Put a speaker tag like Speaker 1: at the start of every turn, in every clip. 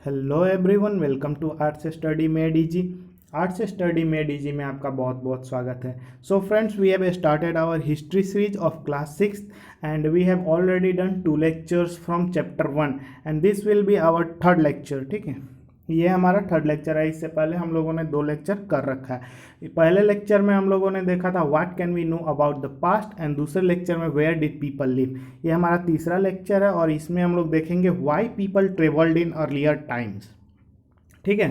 Speaker 1: Hello everyone, welcome to arts study made easy. Arts study made easy में आपका बहुत बहुत स्वागत है। So friends, we have started our history series of class 6 and we have already done 2 lectures from chapter 1 and this will be our third lecture. ठीक है, ये हमारा थर्ड लेक्चर है। इससे पहले हम लोगों ने 2 लेक्चर कर रखा है। पहले लेक्चर में हम लोगों ने देखा था what can we know about the past and दूसरे लेक्चर में वेयर डिड पीपल लिव। ये हमारा तीसरा लेक्चर है और इसमें हम लोग देखेंगे why people travelled in earlier times. ठीक है,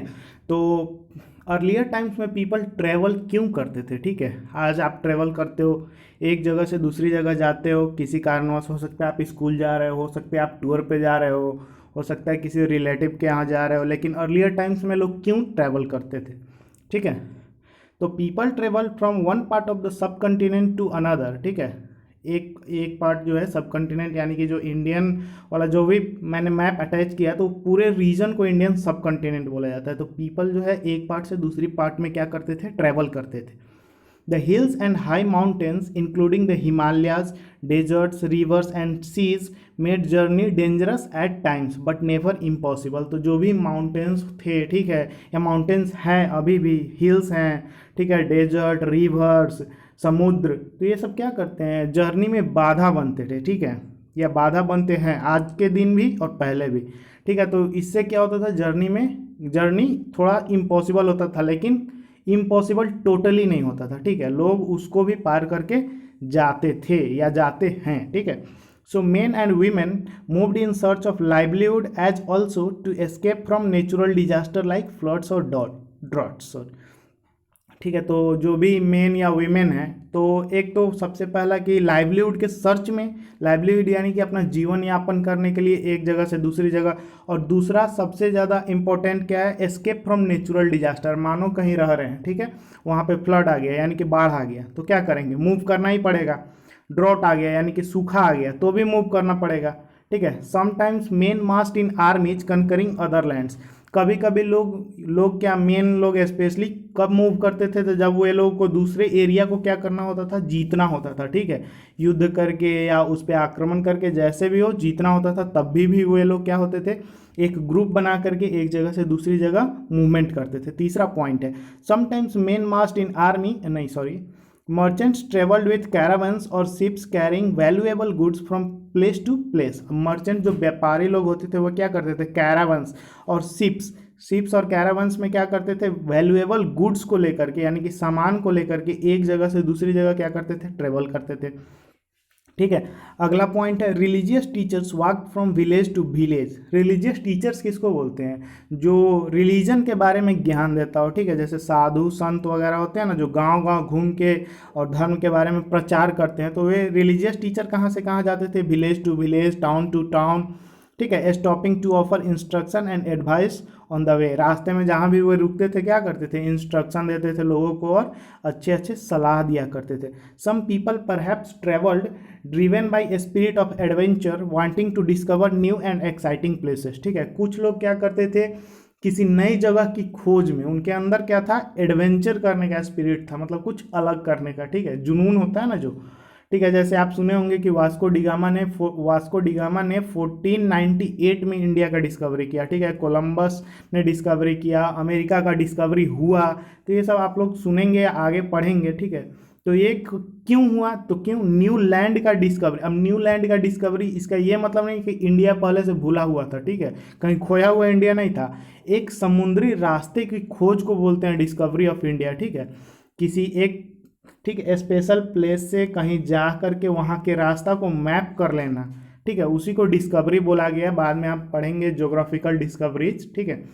Speaker 1: तो अर्लियर टाइम्स में पीपल ट्रेवल क्यों करते थे। ठीक है, आज आप ट्रेवल करते हो, एक जगह से दूसरी जगह जाते हो, किसी कारणवश हो सकता है आप स्कूल जा रहे हो सकता है आप टूर पे जा रहे हो सकता है किसी रिलेटिव के यहाँ जा रहे हो, लेकिन अर्लियर टाइम्स में लोग क्यों ट्रैवल करते थे। ठीक है, तो people travel from one part of the subcontinent to another. ठीक है, एक पार्ट जो है सब कॉन्टिनेंट यानी कि जो इंडियन वाला जो भी मैंने मैप अटैच किया तो पूरे रीजन को इंडियन सब कॉन्टिनेंट बोला जाता है। तो पीपल जो है एक पार्ट से दूसरी पार्ट में क्या करते थे, ट्रैवल करते थे। The hills and high mountains, including the Himalayas, deserts, rivers and seas, made journey dangerous at times, but never impossible। तो जो भी माउंटेन्स थे, ठीक है, या माउंटेन्स हैं अभी भी, हिल्स हैं, ठीक है, डेजर्ट, रिवर्स, समुद्र, तो ये सब क्या करते हैं, जर्नी में बाधा बनते थे। ठीक है, या बाधा बनते हैं आज के दिन भी और पहले भी। ठीक है, तो इससे क्या होता था, जर्नी थोड़ा इम्पॉसिबल होता था, लेकिन इम्पॉसिबल टोटली नहीं होता था। ठीक है, लोग उसको भी पार करके जाते थे या जाते हैं। ठीक है, so men and women moved in search of livelihood as also to escape from natural disaster like floods और ड्रॉट्स। ठीक है, तो जो भी मेन या वीमेन है, तो एक तो सबसे पहला कि लाइवलीहुड के सर्च में, लाइवलीहुड यानी कि अपना जीवन यापन करने के लिए एक जगह से दूसरी जगह, और दूसरा सबसे ज़्यादा इंपॉर्टेंट क्या है, एस्केप फ्रॉम नेचुरल डिजास्टर। मानो कहीं रह रहे हैं, ठीक है, वहाँ पे फ्लड आ गया यानी कि बाढ़ आ गया, तो क्या करेंगे, मूव करना ही पड़ेगा। ड्रॉट आ गया यानी कि सूखा आ गया, तो भी मूव करना पड़ेगा। ठीक है, समटाइम्स मेन मास्ट इन आर्मीज कंकरिंग अदर लैंड्स। कभी कभी लोग क्या, मेन लोग स्पेशली कब मूव करते थे, तो जब वो लोगों को दूसरे एरिया को क्या करना होता था, जीतना होता था। ठीक है, युद्ध करके या उस पर आक्रमण करके, जैसे भी हो जीतना होता था, तब भी वो लोग क्या होते थे, एक ग्रुप बना करके एक जगह से दूसरी जगह मूवमेंट करते थे। तीसरा पॉइंट है, sometimes men must in army नहीं sorry merchants travelled with caravans और ships carrying valuable goods from place to place. Merchant जो व्यापारी लोग होते थे वो क्या करते थे, कैरावंस और शिप्स और कैरावंस में क्या करते थे, वैल्यूएबल गुड्स को लेकर के यानी कि सामान को लेकर के एक जगह से दूसरी जगह क्या करते थे, ट्रेवल करते थे। ठीक है, अगला पॉइंट है, religious teachers walk from village to village. Religious teachers किसको बोलते हैं, जो रिलीजन के बारे में ज्ञान देता हो। ठीक है, जैसे साधु संत वगैरह होते हैं ना, जो गांव गांव घूम के और धर्म के बारे में प्रचार करते हैं, तो वे रिलीजियस टीचर कहाँ से कहाँ जाते थे, village to village, town to town. ठीक है, stopping to offer instruction and advice on the way. रास्ते में जहाँ भी वो रुकते थे क्या करते थे, इंस्ट्रक्शन देते थे लोगों को और अच्छे अच्छे सलाह दिया करते थे। Some people perhaps travelled driven by spirit of adventure wanting to discover new and exciting places. ठीक है, कुछ लोग क्या करते थे, किसी नई जगह की खोज में उनके अंदर क्या था, एडवेंचर करने का स्पिरिट था, मतलब कुछ अलग करने का। ठीक है, जुनून होता है ना जो। ठीक है, जैसे आप सुने होंगे कि वास्को डिगामा ने 1498 में इंडिया का डिस्कवरी किया। ठीक है, कोलंबस ने डिस्कवरी किया, अमेरिका का डिस्कवरी हुआ, तो ये सब आप लोग सुनेंगे, आगे पढ़ेंगे। ठीक है, तो ये क्यों हुआ, तो क्यों, न्यू लैंड का डिस्कवरी। अब न्यू लैंड का डिस्कवरी, इसका ये मतलब नहीं कि इंडिया पहले से भूला हुआ था। ठीक है, कहीं खोया हुआ इंडिया नहीं था, एक समुद्री रास्ते की खोज को बोलते हैं डिस्कवरी ऑफ इंडिया। ठीक है, किसी एक, ठीक है, स्पेशल प्लेस से कहीं जा करके वहाँ के रास्ता को मैप कर लेना। ठीक है, उसी को डिस्कवरी बोला गया, बाद में आप पढ़ेंगे ज्योग्राफिकल डिस्कवरीज। ठीक है,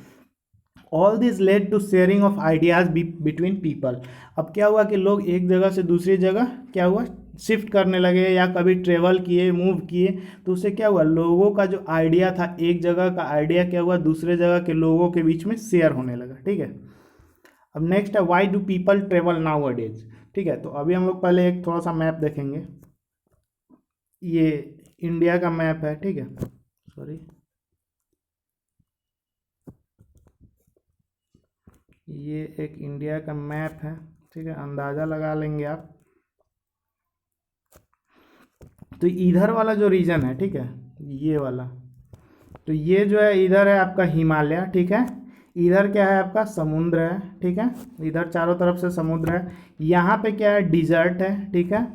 Speaker 1: all this led to sharing of ideas between people. अब क्या हुआ कि लोग एक जगह से दूसरी जगह क्या हुआ, शिफ्ट करने लगे या कभी ट्रेवल किए, मूव किए, तो उससे क्या हुआ, लोगों का जो आइडिया था, एक जगह का आइडिया क्या हुआ, दूसरे जगह के लोगों के बीच में शेयर होने लगा। ठीक है, अब नेक्स्ट है, why do people travel now अडेज। ठीक है, तो अभी हम लोग पहले एक थोड़ा सा मैप देखेंगे। ये इंडिया का मैप है। ठीक है, सॉरी, ये एक इंडिया का मैप है। ठीक है, अंदाज़ा लगा लेंगे आप। तो इधर वाला जो रीजन है, ठीक है, ये वाला, तो ये जो है इधर है आपका हिमालय, ठीक है, इधर क्या है आपका समुद्र है, ठीक है, इधर चारों तरफ से समुद्र है, यहाँ पे क्या है डिजर्ट है, ठीक है,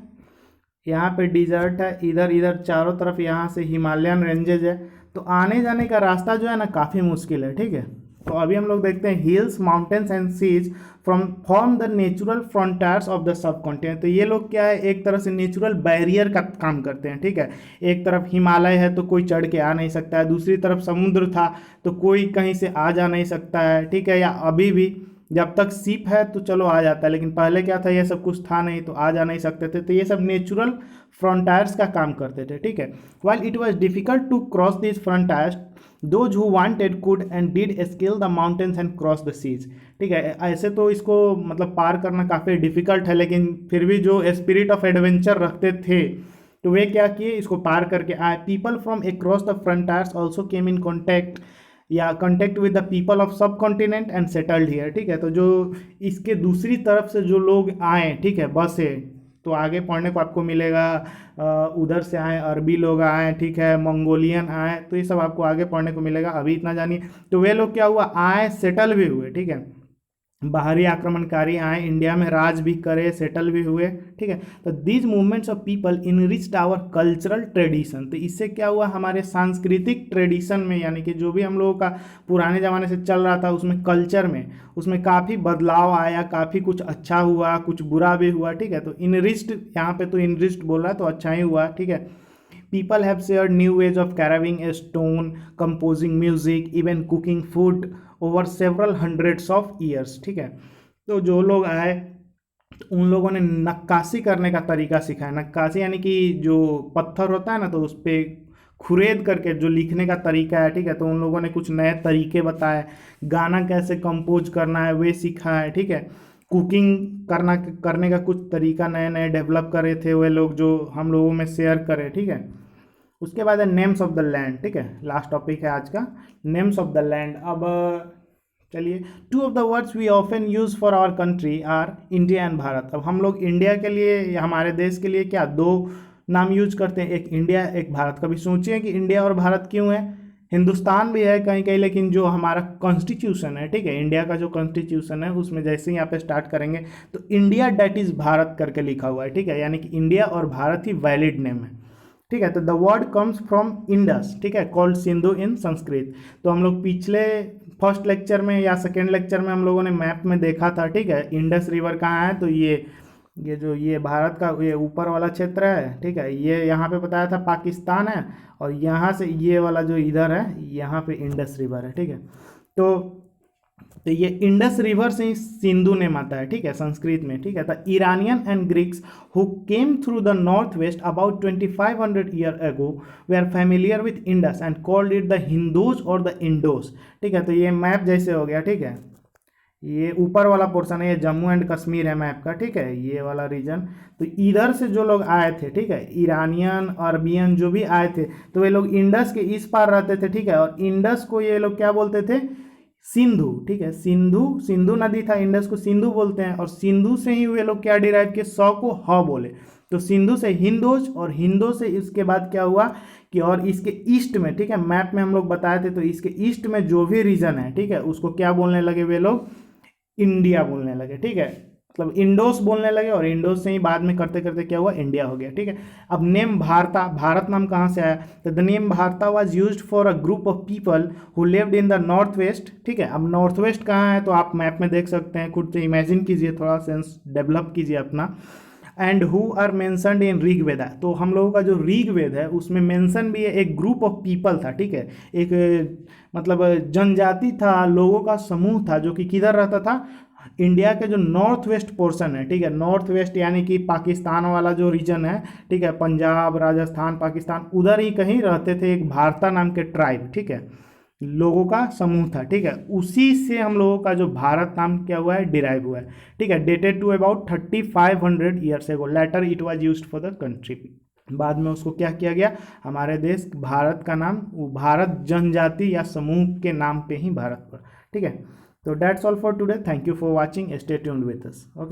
Speaker 1: यहाँ पे डिजर्ट है, इधर इधर चारों तरफ यहाँ से हिमालयन रेंजेज है। तो आने जाने का रास्ता जो है ना काफ़ी मुश्किल है, ठीक है। तो अभी हम लोग देखते हैं hills mountains and seas from form the natural frontiers of the subcontinent. तो ये लोग क्या है एक तरह से नेचुरल बैरियर का काम करते हैं, ठीक है। एक तरफ हिमालय है तो कोई चढ़ के आ नहीं सकता है, दूसरी तरफ समुद्र था तो कोई कहीं से आ जा नहीं सकता है, ठीक है। या अभी भी जब तक शिप है तो चलो आ जाता है, लेकिन पहले क्या था ये सब कुछ था नहीं तो आ जा नहीं सकते थे। तो ये सब नेचुरल फ्रंटायर्स का काम करते थे, ठीक है। While it was difficult to cross this frontiers those who wanted could and did scale the mountains and cross the seas, ठीक है। ऐसे तो इसको मतलब पार करना काफ़ी डिफिकल्ट है, लेकिन फिर भी जो स्पिरिट ऑफ एडवेंचर रखते थे तो वे क्या किए इसको पार करके आए। People from across the frontiers also came in contact या contact with the people of subcontinent and settled here, ठीक है। तो जो इसके दूसरी तरफ से जो लोग आए, ठीक है, बस है तो आगे पढ़ने को आपको मिलेगा उधर से आए अरबी लोग आए, ठीक है, मंगोलियन आए, तो ये सब आपको आगे पढ़ने को मिलेगा, अभी इतना जानिए। तो वे लोग क्या हुआ आए सेटल भी हुए, ठीक है, बाहरी आक्रमणकारी आए इंडिया में राज भी करे सेटल भी हुए, ठीक है। तो these movements of people enriched our cultural tradition. तो इससे क्या हुआ हमारे सांस्कृतिक ट्रेडिशन में, यानी कि जो भी हम लोगों का पुराने ज़माने से चल रहा था उसमें कल्चर में उसमें काफ़ी बदलाव आया, काफ़ी कुछ अच्छा हुआ कुछ बुरा भी हुआ, ठीक है। तो इनरिच्ड यहाँ पे तो इनरिच्ड बोल रहा है तो अच्छा ही हुआ, ठीक है। People have shared new ways of carving a stone, composing music, even cooking food over several hundreds of years, ठीक है। तो जो लोग आए तो उन लोगों ने नक्काशी करने का तरीका सिखाया। नक्काशी यानी कि जो पत्थर होता है ना तो उस पर खुरेद करके जो लिखने का तरीका है, ठीक है। तो उन लोगों ने कुछ नए तरीके बताए, गाना कैसे कंपोज करना है वे सिखाए, ठीक है। कुकिंग करने का कुछ तरीका नए नए डेवलप करे थे वे लोग जो हम लोगों में शेयर करें, ठीक है। उसके बाद है नेम्स ऑफ द लैंड, ठीक है, लास्ट टॉपिक है आज का नेम्स ऑफ द लैंड। अब चलिए, two of the words we often use for our country are India and Bharat. अब हम लोग इंडिया के लिए या हमारे देश के लिए क्या दो नाम यूज करते हैं, एक इंडिया एक भारत। कभी सोचिए कि इंडिया और भारत क्यों है, हिंदुस्तान भी है कहीं कहीं, लेकिन जो हमारा कॉन्स्टिट्यूशन है, ठीक है, इंडिया का जो कॉन्स्टिट्यूशन है उसमें जैसे ही यहाँ पे स्टार्ट करेंगे तो इंडिया डेट इज़ भारत करके लिखा हुआ है, ठीक है, यानी कि इंडिया और भारत ही वैलिड नेम है, ठीक है। तो the word comes from Indus, ठीक है, कॉल्ड सिंधु इन संस्कृत। तो हम लोग पिछले फर्स्ट लेक्चर में या सेकेंड लेक्चर में हम लोगों ने मैप में देखा था, ठीक है, इंडस रिवर कहाँ है, तो ये जो ये भारत का ये ऊपर वाला क्षेत्र है, ठीक है, ये यहाँ पे बताया था पाकिस्तान है, और यहाँ से ये वाला जो इधर है यहाँ पे इंडस रिवर है, ठीक है। तो ये इंडस रिवर से ही सिंधु नेम आता है, ठीक है, संस्कृत में, ठीक है। The Iranian and Greeks who came through the north west about 2500 year ago were familiar with Indus and called it the Hindos और द इंडोस, ठीक है। तो ये मैप जैसे हो गया, ठीक है, ये ऊपर वाला पोर्शन है ये जम्मू एंड कश्मीर है मैप का, ठीक है, ये वाला रीजन। तो इधर से जो लोग आए थे, ठीक है, ईरानियन अरबियन जो भी आए थे तो वे लोग इंडस के इस पार रहते थे, ठीक है, और इंडस को ये लोग क्या बोलते थे सिंधु, ठीक है, सिंधु नदी था, इंडस को सिंधु बोलते हैं, और सिंधु से ही वे लोग क्या डिराइव किए सौ को ह बोले, तो सिंधु से हिंदोज, और हिंदो से इसके बाद क्या हुआ कि और इसके ईस्ट में, ठीक है, मैप में हम लोग बताए थे, तो इसके ईस्ट में जो भी रीजन है, ठीक है, उसको क्या बोलने लगे वे लोग इंडिया बोलने लगे, ठीक है, मतलब इंडोस बोलने लगे, और इंडोस से ही बाद में करते करते क्या हुआ इंडिया हो गया, ठीक है। अब नेम भारता, भारत नाम कहाँ से आया, तो द नेम भारता was used for a group of people who lived in the north waste, ठीक है। अब नॉर्थ वेस्ट कहाँ है तो आप मैप में देख सकते हैं, खुद से इमेजिन कीजिए, थोड़ा सेंस डेवलप कीजिए अपना। And who are mentioned in Rig Veda, तो हम लोगों का जो ऋग वेद है उसमें मेंशन भी है, एक ग्रुप ऑफ पीपल था, ठीक है, एक मतलब जनजाति था, लोगों का समूह था जो कि किधर रहता था इंडिया के जो नॉर्थ वेस्ट पोर्शन है, ठीक है, नॉर्थ वेस्ट यानी कि पाकिस्तान वाला जो रीजन है, ठीक है, पंजाब राजस्थान पाकिस्तान उधर ही कहीं रहते थे एक भारता नाम के ट्राइब, ठीक है, लोगों का समूह था, ठीक है, उसी से हम लोगों का जो भारत नाम क्या हुआ है डिराइव हुआ है, ठीक है, dated to about 3500 years ago, later it was used for the country. बाद में उसको क्या किया गया हमारे देश भारत का नाम भारत जनजाति या समूह के नाम पे ही भारत पर, ठीक है। तो that's all for today, thank you for watching, stay tuned with us, okay.